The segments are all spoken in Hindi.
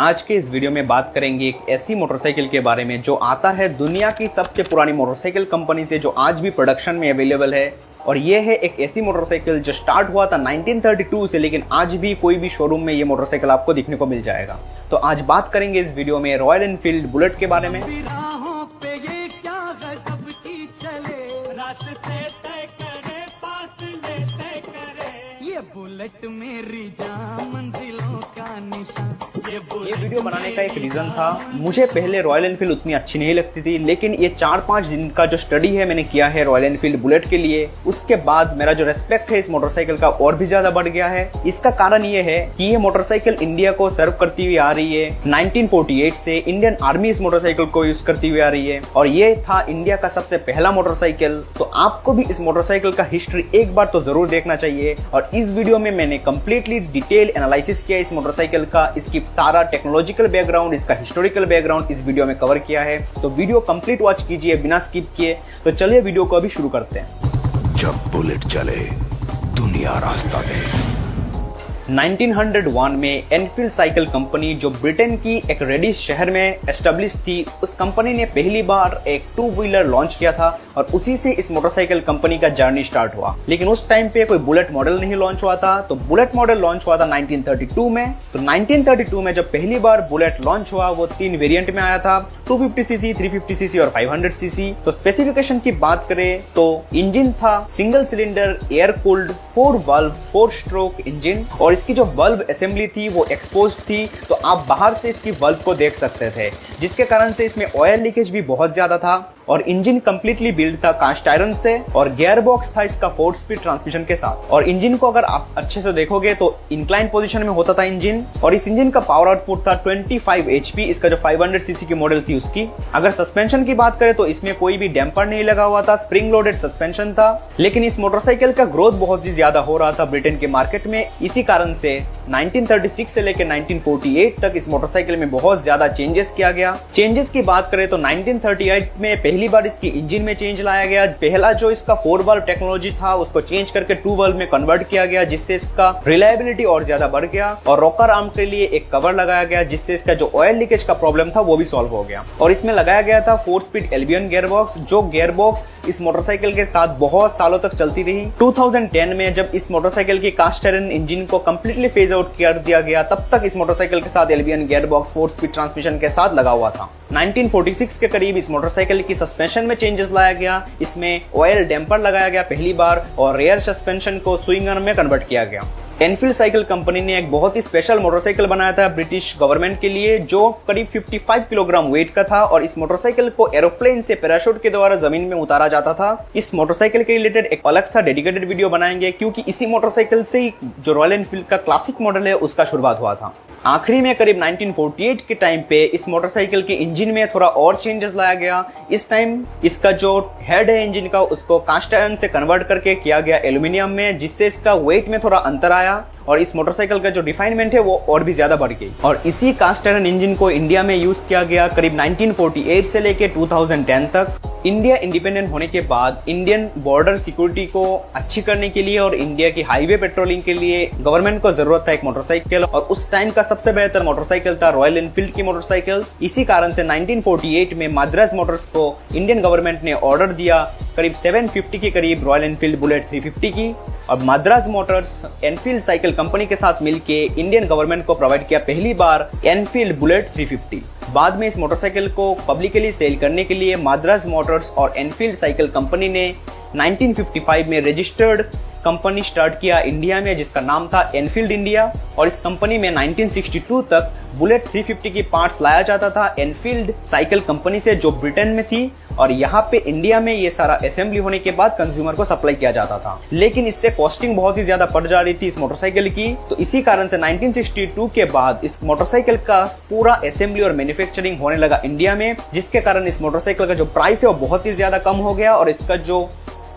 आज के इस वीडियो में बात करेंगे एक ऐसी मोटरसाइकिल के बारे में जो आता है दुनिया की सबसे पुरानी मोटरसाइकिल कंपनी से, जो आज भी प्रोडक्शन में अवेलेबल है। और ये है एक ऐसी मोटरसाइकिल जो स्टार्ट हुआ था 1932 से, लेकिन आज भी कोई भी शोरूम में ये मोटरसाइकिल आपको दिखने को मिल जाएगा। तो आज बात करेंगे इस वीडियो में रॉयल एनफील्ड बुलेट के बारे में। बुलेट मेरी जान मंजिलों का निशान। ये वीडियो बनाने का एक रीजन था, मुझे पहले रॉयल एनफील्ड उतनी अच्छी नहीं लगती थी, लेकिन ये 4-5 दिन का जो स्टडी है मैंने किया है रॉयल एनफील्ड बुलेट के लिए, उसके बाद मेरा जो रेस्पेक्ट है इस मोटरसाइकिल का और भी ज्यादा बढ़ गया है। इसका कारण ये है कि ये मोटरसाइकिल इंडिया को सर्व करती हुई आ रही है। 1948 से इंडियन आर्मी इस मोटरसाइकिल को यूज करती हुई आ रही है और ये था इंडिया का सबसे पहला मोटरसाइकिल। तो आपको भी इस मोटरसाइकिल का हिस्ट्री एक बार तो जरूर देखना चाहिए। और इस वीडियो में मैंने कंप्लीटली डिटेल एनालिसिस किया इस मोटरसाइकिल का, इसकी सारा टेक्नोलॉजिकल बैकग्राउंड, इसका हिस्टोरिकल बैकग्राउंड इस वीडियो में कवर किया है। तो वीडियो कंप्लीट वॉच कीजिए बिना स्किप किए। तो चलिए वीडियो को अभी शुरू करते हैं। जब बुलेट चले दुनिया रास्ता दे। 1901 में एनफील्ड साइकिल कंपनी, जो ब्रिटेन की एक रेडिश शहर में एस्टेब्लिश थी, उस कंपनी ने पहली बार एक 2 व्हीलर लॉन्च किया था और उसी से इस मोटरसाइकिल कंपनी का जर्नी स्टार्ट हुआ। लेकिन उस टाइम पे कोई बुलेट मॉडल नहीं लॉन्च हुआ था। तो बुलेट मॉडल लॉन्च हुआ था 1932 में। तो 1932 में जब पहली बार बुलेट लॉन्च हुआ वो 3 वेरिएंट में आया था, 250cc, 350cc और 500cc। तो स्पेसिफिकेशन की बात करें तो इंजन था single cylinder air cooled 4 valve 4 stroke engine, और इसकी जो वल्व असेंबली थी वो एक्सपोज्ड थी, तो आप बाहर से इसकी वल्व को देख सकते थे, जिसके कारण से इसमें ऑयल लीकेज भी बहुत ज्यादा था। और इंजन कंप्लीटली बिल्ड था कास्ट आयरन से और गियर बॉक्स था इसका 4 स्पीड ट्रांसमिशन के साथ। और इंजन को अगर आप अच्छे से देखोगे तो इंक्लाइन पोजीशन में होता था इंजन, और इस इंजन का पावर आउटपुट था 25 HP, इसका जो 500cc की मॉडल थी उसकी। अगर सस्पेंशन की बात करें तो इसमें कोई भी डैम्पर नहीं लगा हुआ था, स्प्रिंग लोडेड सस्पेंशन था। लेकिन इस मोटरसाइकिल का ग्रोथ बहुत ही ज्यादा हो रहा था ब्रिटेन के मार्केट में, इसी कारण से 1936 से लेकर 1948 तक इस मोटरसाइकिल में बहुत ज्यादा चेंजेस किया गया। चेंजेस की बात करें तो 1938 में पहली बार इसकी इंजन में चेंज लाया गया। पहला जो इसका 4 वाल्व टेक्नोलॉजी था उसको चेंज करके 2 वाल्व में कन्वर्ट किया गया, जिससे इसका रिलायबिलिटी और ज्यादा बढ़ गया। और रॉकर आर्म के लिए एक कवर लगाया गया, जिससे इसका जो ऑयल लीकेज का प्रॉब्लम था वो भी सॉल्व हो गया। और इसमें लगाया गया था 4 स्पीड एल्बियन गियरबॉक्स, जो गियरबॉक्स इस मोटरसाइकिल के साथ बहुत सालों तक चलती रही। 2010 में जब इस मोटरसाइकिल की कास्ट आयरन इंजन को कंप्लीटली फेज आउट कर दिया गया, तब तक इस मोटरसाइकिल के साथ एल्बियन गियरबॉक्स 4 स्पीड ट्रांसमिशन के साथ लगा हुआ था। 1946 के करीब इस मोटरसाइकिल की सस्पेंशन में चेंजेस लाया गया। इसमें ऑयल डैम्पर लगाया गया पहली बार और रेयर सस्पेंशन को स्विंग आर्म में कन्वर्ट किया गया। एनफील्ड साइकिल कंपनी ने एक बहुत ही स्पेशल मोटरसाइकिल बनाया था ब्रिटिश गवर्नमेंट के लिए, जो करीब 55 किलोग्राम वेट का था, और इस मोटरसाइकिल को एरोप्लेन से पैराशूट के द्वारा जमीन में उतारा जाता था। इस मोटरसाइकिल के रिलेटेड एक अलग सा डेडिकेटेड वीडियो बनाएंगे, क्योंकि इसी मोटरसाइकिल से ही जो रॉयल एनफील्ड का क्लासिक मॉडल है उसका शुरुआत हुआ था। आखिरी में करीब 1948 के टाइम पे इस मोटरसाइकिल के इंजन में थोड़ा और चेंजेस लाया गया। इस टाइम इसका जो हेड है इंजन का उसको कास्ट आयरन से कन्वर्ट करके किया गया एल्यूमिनियम में, जिससे इसका वेट में थोड़ा अंतर आया और इस मोटरसाइकिल का जो रिफाइनमेंट है वो और भी ज्यादा बढ़ गई। और इसी कास्ट आयरन इंजन को इंडिया में यूज किया गया करीब 1948 से लेके 2010 तक। इंडिया इंडिपेंडेंट होने के बाद इंडियन बॉर्डर सिक्योरिटी को अच्छी करने के लिए और इंडिया की हाईवे पेट्रोलिंग के लिए गवर्नमेंट को जरूरत था एक मोटरसाइकिल, और उस टाइम का सबसे बेहतर मोटरसाइकिल था रॉयल एनफील्ड की मोटरसाइकिल। इसी कारण से 1948 में मद्रास मोटर्स को इंडियन गवर्नमेंट ने ऑर्डर दिया करीब 750 के करीब रॉयल एनफील्ड बुलेट 350 की, और Madras Motors Enfield cycle company के साथ मिलके इंडियन गवर्नमेंट को प्रोवाइड किया पहली बार एनफील्ड बुलेट 350। बाद में इस मोटरसाइकिल को पब्लिकली सेल करने के लिए मद्रास मोटर्स और एनफील्ड साइकिल कंपनी ने 1955 में रजिस्टर्ड कंपनी स्टार्ट किया इंडिया में, जिसका नाम था एनफील्ड इंडिया। और इस कंपनी में 1962 तक बुलेट 350 की पार्ट्स लाया जाता था एनफील्ड साइकिल कंपनी से, जो ब्रिटेन में थी, और यहाँ पे इंडिया में ये सारा असेंबली होने के बाद कंज्यूमर को सप्लाई किया जाता था। लेकिन इससे कॉस्टिंग बहुत ही ज्यादा बढ़ जा रही थी इस मोटरसाइकिल की। तो इसी कारण से 1962 के बाद इस मोटरसाइकिल का पूरा असेंबली और मैन्युफैक्चरिंग होने लगा इंडिया में, जिसके कारण इस मोटरसाइकिल का जो प्राइस है वो बहुत ही ज्यादा कम हो गया और इसका जो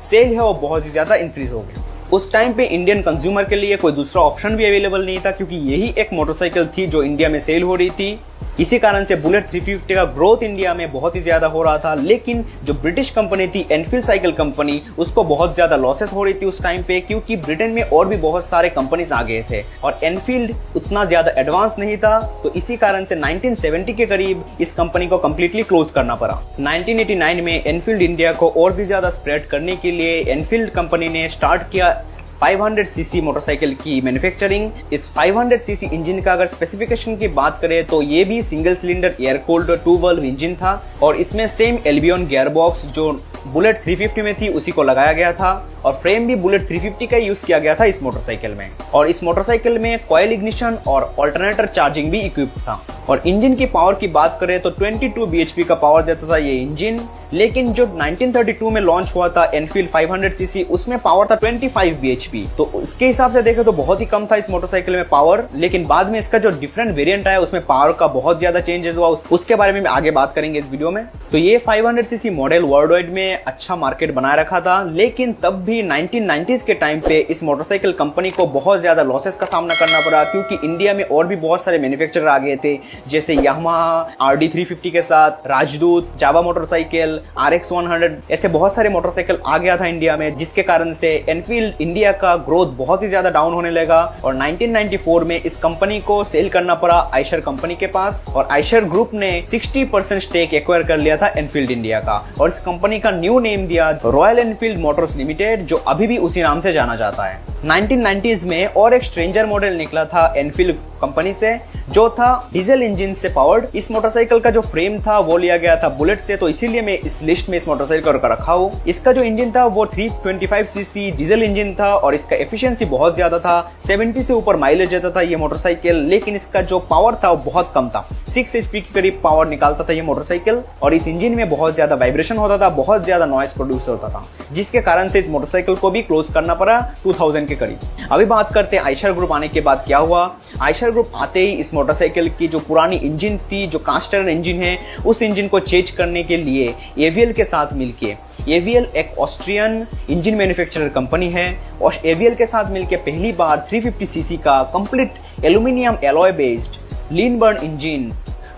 सेल है वो बहुत ही ज्यादा इंक्रीज हो गया। उस टाइम पे इंडियन कंज्यूमर के लिए कोई दूसरा ऑप्शन भी अवेलेबल नहीं था, क्योंकि यही एक मोटरसाइकिल थी जो इंडिया में सेल हो रही थी। इसी कारण से बुलेट 350 का ग्रोथ इंडिया में बहुत ही ज्यादा हो रहा था, लेकिन जो ब्रिटिश कंपनी थी एनफील्ड साइकिल कंपनी, उसको बहुत ज्यादा लॉसेस हो रही थी उस टाइम पे, क्योंकि ब्रिटेन में और भी बहुत सारे कंपनीज आ गए थे और एनफील्ड उतना ज्यादा एडवांस नहीं था। तो इसी कारण से 1970 के करीब इस कंपनी को कंप्लीटली क्लोज करना पड़ा। 1989 में एनफील्ड इंडिया को और भी ज्यादा स्प्रेड करने के लिए एनफील्ड कंपनी ने स्टार्ट किया 500 सीसी मोटरसाइकिल की मैन्युफैक्चरिंग। इस 500 सीसी इंजन का अगर स्पेसिफिकेशन की बात करें तो ये भी single cylinder air cooled 2 valve engine था और इसमें सेम एल्बियन गियर बॉक्स जो बुलेट 350 में थी उसी को लगाया गया था और फ्रेम भी बुलेट 350 का यूज किया गया था इस मोटरसाइकिल में। और इस मोटरसाइकिल में कॉइल इग्निशन और अल्टरनेटर चार्जिंग भी इक्विप्ड था। और इंजन की पावर की बात करें तो 22 bhp का पावर देता था ये इंजन, लेकिन जो 1932 में लॉन्च हुआ था एनफील्ड 500 सीसी, उसमें पावर था 25 bhp। तो उसके हिसाब से देखें तो बहुत ही कम था इस मोटरसाइकिल में पावर, लेकिन बाद में इसका जो डिफरेंट वेरिएंट आया उसमें पावर का बहुत ज्यादा चेंजेस हुआ, उसके बारे में आगे बात करेंगे इस वीडियो में। तो ये 500 सीसी मॉडल वर्ल्ड वाइड में अच्छा मार्केट बनाए रखा था, लेकिन तब भी 1990s के टाइम पे इस मोटरसाइकिल कंपनी को बहुत ज्यादा लॉसेस का सामना करना पड़ा, क्योंकि इंडिया में और भी बहुत सारे मैन्युफैक्चरर आ गए थे, जैसे यामाहा RD 350 के साथ, राजदूत, जावा मोटरसाइकिल, RX 100, ऐसे बहुत सारे मोटरसाइकिल आ गया था इंडिया में, जिसके कारण से एनफील्ड इंडिया का ग्रोथ बहुत ही ज्यादा डाउन होने लगा और 1994 में इस कंपनी को सेल करना पड़ा आयशर कंपनी के पास और आयशर ग्रुप ने 60% स्टेक एक्वायर कर लिया था एनफील्ड इंडिया का और इस कंपनी का न्यू नेम दिया रॉयल एनफील्ड मोटर्स लिमिटेड, जो अभी भी उसी नाम से जाना जाता है। 1990s में और एक स्ट्रेंजर मॉडल निकला था एनफील्ड कंपनी से, जो था डीजल इंजन से पावर्ड। इस मोटरसाइकिल का जो फ्रेम था वो लिया गया था बुलेट से, तो इसीलिए मैं इस लिस्ट में इस मोटरसाइकिल को रखा हूँ। इसका जो इंजन था वो 325 सीसी डीजल इंजन था और इसका एफिशिएंसी बहुत ज्यादा था, 70 से ऊपर माइलेज देता था ये मोटरसाइकिल, लेकिन इसका जो पावर था वो बहुत कम था, 6 HP के करीब पावर निकालता था ये मोटरसाइकिल और इस इंजन में बहुत ज्यादा वाइब्रेशन होता था, बहुत ज्यादा नॉइस प्रोड्यूस होता था, जिसके कारण से इस मोटरसाइकिल को भी क्लोज करना पड़ा 2000 के करीब। अभी बात करते हैं आयशर ग्रुप आने के बाद क्या हुआ। आयशर ग्रुप आते ही इस मोटरसाइकिल की जो पुरानी इंजन थी, जो कास्ट आयरन इंजन है, उस इंजन को चेंज करने के लिए एवीएल के साथ मिलके, एवीएल एक ऑस्ट्रियन इंजन मैन्युफैक्चरर कंपनी है और एवीएल के साथ मिलके पहली बार 350 सीसी का कंप्लीट एल्यूमिनियम एलॉय बेस्ड लीन बर्न इंजन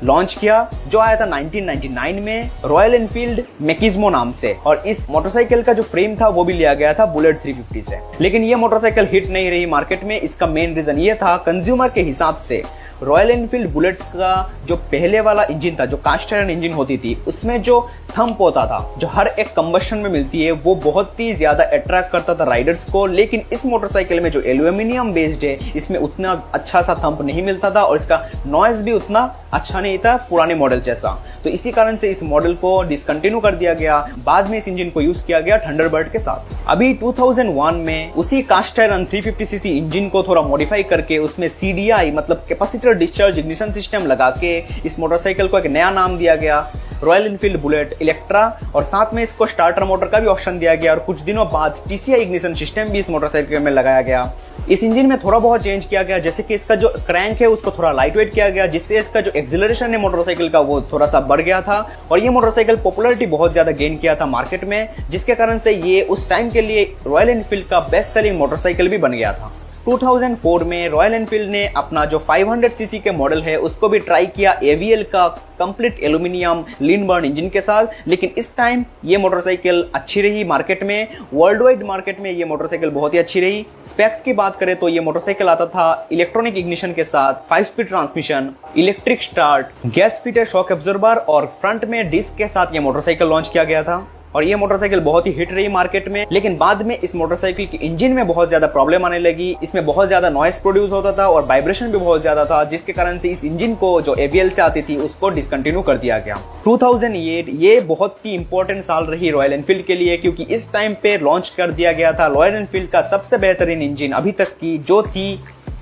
लॉन्च किया, जो आया था 1999 में रॉयल एनफील्ड मैकिज्मो नाम से और इस मोटरसाइकिल का जो फ्रेम था वो भी लिया गया था बुलेट 350 से। लेकिन ये मोटरसाइकिल हिट नहीं रही मार्केट में। इसका मेन रीजन ये था, कंज्यूमर के हिसाब से रॉयल एनफील्ड बुलेट का जो पहले वाला इंजन था, जो कास्ट आयरन इंजन होती थी, उसमें जो थंप होता था, जो हर एक कंबशन में मिलती है, वो बहुत ही ज्यादा अट्रैक्ट करता था राइडर्स को। लेकिन इस मोटरसाइकिल में जो एल्यूमिनियम बेस्ड है, इसमें उतना अच्छा सा थंप नहीं मिलता था और इसका नॉइज भी उतना अच्छा नहीं था पुराने मॉडल जैसा। तो इसी कारण से इस मॉडल को डिसकंटिन्यू कर दिया गया। बाद में इस इंजन को यूज किया गया थंडरबर्ड के साथ। अभी 2001 में उसी कास्ट आयरन 350 सीसी इंजन को थोड़ा मॉडिफाई करके उसमें CDI मतलब कैपेसिटर डिस्चार्ज इग्निशन सिस्टम लगा के इस मोटरसाइकिल को एक नया नाम दिया गया, रॉयल एनफील्ड बुलेट इलेक्ट्रा, और साथ में इसको स्टार्टर मोटर का भी ऑप्शन दिया गया और कुछ दिनों बाद TCI इग्निशन सिस्टम भी इस मोटरसाइकिल में लगाया गया। इस इंजन में थोड़ा बहुत चेंज किया गया, जैसे कि इसका जो क्रैंक है उसको थोड़ा लाइट वेट किया गया, जिससे इसका जो एक्सिलरेशन है मोटरसाइकिल का वो थोड़ा सा बढ़ गया था और ये मोटरसाइकिल पॉपुलैरिटी बहुत ज्यादा गेन किया था मार्केट में, जिसके कारण से ये उस टाइम के लिए रॉयल एनफील्ड का बेस्ट सेलिंग मोटरसाइकिल भी बन गया था। 2004 में रॉयल एनफील्ड ने अपना जो 500 सीसी के मॉडल है उसको भी ट्राई किया एवीएल का कंप्लीट एल्यूमिनियम लीन बर्न इंजन के साथ, लेकिन इस टाइम ये मोटरसाइकिल अच्छी रही मार्केट में, वर्ल्ड वाइड मार्केट में ये मोटरसाइकिल बहुत ही अच्छी रही। स्पेक्स की बात करें तो ये मोटरसाइकिल आता था इलेक्ट्रॉनिक इग्निशन के साथ, 5 speed transmission, electric start, gas fitted shock absorber और फ्रंट में डिस्क के साथ ये मोटरसाइकिल लॉन्च किया गया था और ये मोटरसाइकिल बहुत ही हिट रही मार्केट में। लेकिन बाद में इस मोटरसाइकिल की इंजन में बहुत ज्यादा प्रॉब्लम आने लगी, इसमें बहुत ज्यादा नॉइस प्रोड्यूस होता था और वाइब्रेशन भी बहुत ज्यादा था, जिसके कारण से इस इंजन को जो एवीएल से आती थी उसको डिसकंटिन्यू कर दिया गया। 2008 ये बहुत ही इंपॉर्टेंट साल रही रॉयल एनफील्ड के लिए, क्योंकि इस टाइम पे लॉन्च कर दिया गया था रॉयल एनफील्ड का सबसे बेहतरीन इंजन अभी तक की, जो थी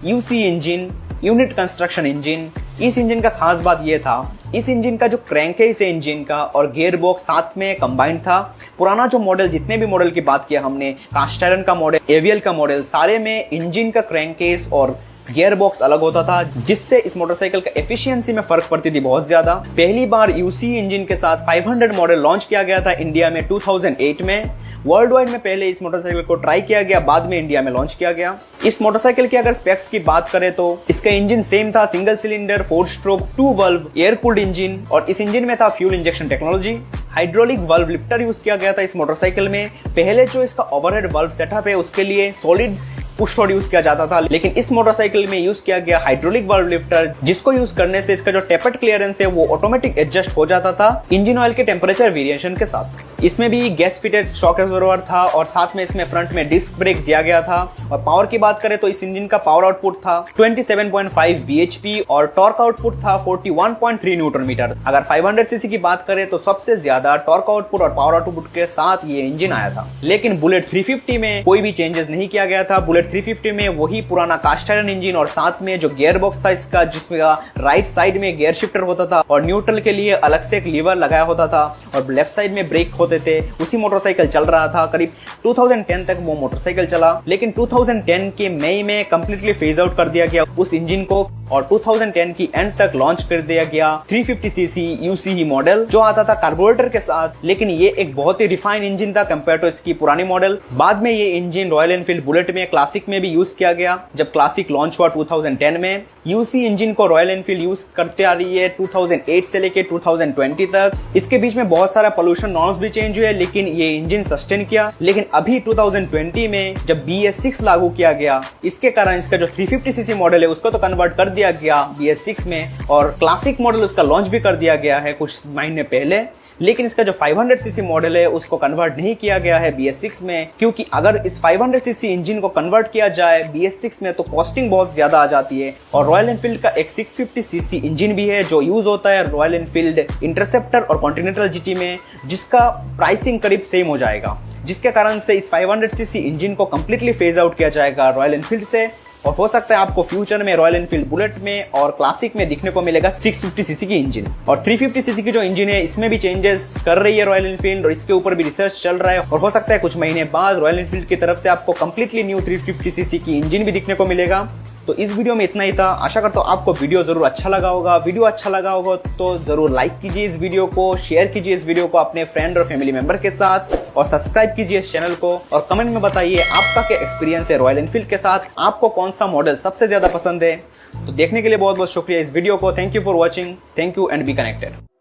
UC engine, unit construction engine. इस इंजन का खास बात यह था, इस इंजन का जो क्रैंक है इस इंजन का और गियर बॉक्स साथ में कंबाइंड था। पुराना जो मॉडल, जितने भी मॉडल की बात किया हमने, कास्ट आयरन का मॉडल, एवीएल का मॉडल, सारे में इंजन का क्रैंक केस और गियर बॉक्स अलग होता था, जिससे इस मोटरसाइकिल का एफिशिएंसी में फर्क पड़ती थी बहुत ज्यादा। पहली बार UC इंजन के साथ 500 मॉडल लॉन्च किया गया था इंडिया में 2008 में। वर्ल्ड वाइड में पहले इस मोटरसाइकिल को ट्राई किया गया, बाद में इंडिया में लॉन्च किया गया। इस मोटरसाइकिल की अगर स्पेक्स की बात करें तो इसका इंजन सेम था, single cylinder 4 stroke 2 valve air cooled engine, और इस इंजन में था fuel injection technology. Hydraulic valve lifter use किया गया था इस मोटरसाइकिल में। पहले जो इसका ओवरहेड वल्व सेटअप है उसके लिए सॉलिड पुश रॉड यूज किया जाता था, लेकिन इस मोटरसाइकिल में यूज किया गया हाइड्रोलिक वल्व लिफ्टर, जिसको यूज करने से इसका जो टेपेट क्लियरेंस है वो ऑटोमेटिक एडजस्ट हो जाता था इंजन ऑयल के टेम्परेचर वेरिएशन के साथ। इसमें भी गैस फिटेड शॉक एब्जॉर्बर था और साथ में इसमें फ्रंट में डिस्क ब्रेक दिया गया था। और पावर की बात करें तो इस इंजन का पावर आउटपुट था 27.5 bhp और टॉर्क आउटपुट था 41.3 न्यूटन मीटर। अगर 500 सीसी की बात करें तो सबसे ज्यादा टॉर्क आउटपुट और पावर आउटपुट के साथ ये इंजन आया था। लेकिन बुलेट 350 में कोई भी चेंजेस नहीं किया गया था। बुलेट 350 में वही पुराना कास्ट आयरन इंजन और साथ में जो गियर बॉक्स था इसका, जिसमें राइट साइड में गियर शिफ्टर होता था और न्यूट्रल के लिए अलग से एक लीवर लगाया होता था और लेफ्ट साइड में ब्रेक होते थे। उसी मोटरसाइकिल चल रहा था, करीब 2010 तक वो मोटरसाइकिल चला, लेकिन 2010 के मई में कंप्लीटली फेज आउट कर दिया गया उस इंजन को और 2010 की एंड तक लॉन्च कर दिया गया 350cc UCE मॉडल जो आता था कार्बोरेटर के साथ। लेकिन ये एक बहुत ही रिफाइन इंजन था कंपेयर टू इसकी पुरानी मॉडल। बाद में ये इंजन रॉयल एनफील्ड बुलेट में, क्लासिक में भी यूज किया गया। जब क्लासिक लॉन्च हुआ 2010 में, UC इंजन को रॉयल एनफील्ड यूज करते आ रही है 2008 से लेके 2020 तक। इसके बीच में बहुत सारा पोल्यूशन नॉर्म्स भी चेंज हुए, लेकिन ये इंजन सस्टेन किया। लेकिन अभी 2020 में जब BS6 लागू किया गया, इसके कारण इसका जो 350cc मॉडल है उसको तो कन्वर्ट कर दिया गया BS6 में और क्लासिक मॉडल उसका लॉन्च भी कर दिया गया है कुछ महीने पहले। लेकिन इसका जो 500cc मॉडल है उसको कन्वर्ट नहीं किया गया है BS6 में, क्योंकि अगर इस 500cc इंजन को कन्वर्ट किया जाए BS6 में तो कॉस्टिंग बहुत ज्यादा आ जाती है। और रॉयल एनफील्ड का एक 650cc इंजन भी है जो यूज होता है रॉयल एनफील्ड इंटरसेप्टर और कॉन्टिनेंटल GT में, जिसका प्राइसिंग करीब सेम हो जाएगा, जिसके कारण से इस 500cc इंजन को कंप्लीटली फेज आउट किया जाएगा रॉयल एनफील्ड से। और हो सकता है आपको फ्यूचर में रॉयल एनफील्ड बुलेट में और क्लासिक में दिखने को मिलेगा 650cc की इंजन। और 350cc की जो इंजन है इसमें भी चेंजेस कर रही है रॉयल एनफील्ड और इसके ऊपर भी रिसर्च चल रहा है और हो सकता है कुछ महीने बाद रॉयल एनफील्ड की तरफ से आपको कंप्लीटली न्यू 350cc की इंजन भी दिखने को मिलेगा। तो इस वीडियो में इतना ही था। आशा करता हूँ आपको वीडियो जरूर अच्छा लगा होगा। वीडियो अच्छा लगा होगा तो जरूर लाइक कीजिए इस वीडियो को, शेयर कीजिए इस वीडियो को अपने फ्रेंड और फैमिली मेंबर के साथ और सब्सक्राइब कीजिए इस चैनल को। और कमेंट में बताइए आपका क्या एक्सपीरियंस है रॉयल एनफील्ड के साथ, आपको कौन सा मॉडल सबसे ज्यादा पसंद है। तो देखने के लिए बहुत बहुत शुक्रिया इस वीडियो को। Thank you for watching, thank you and be connected.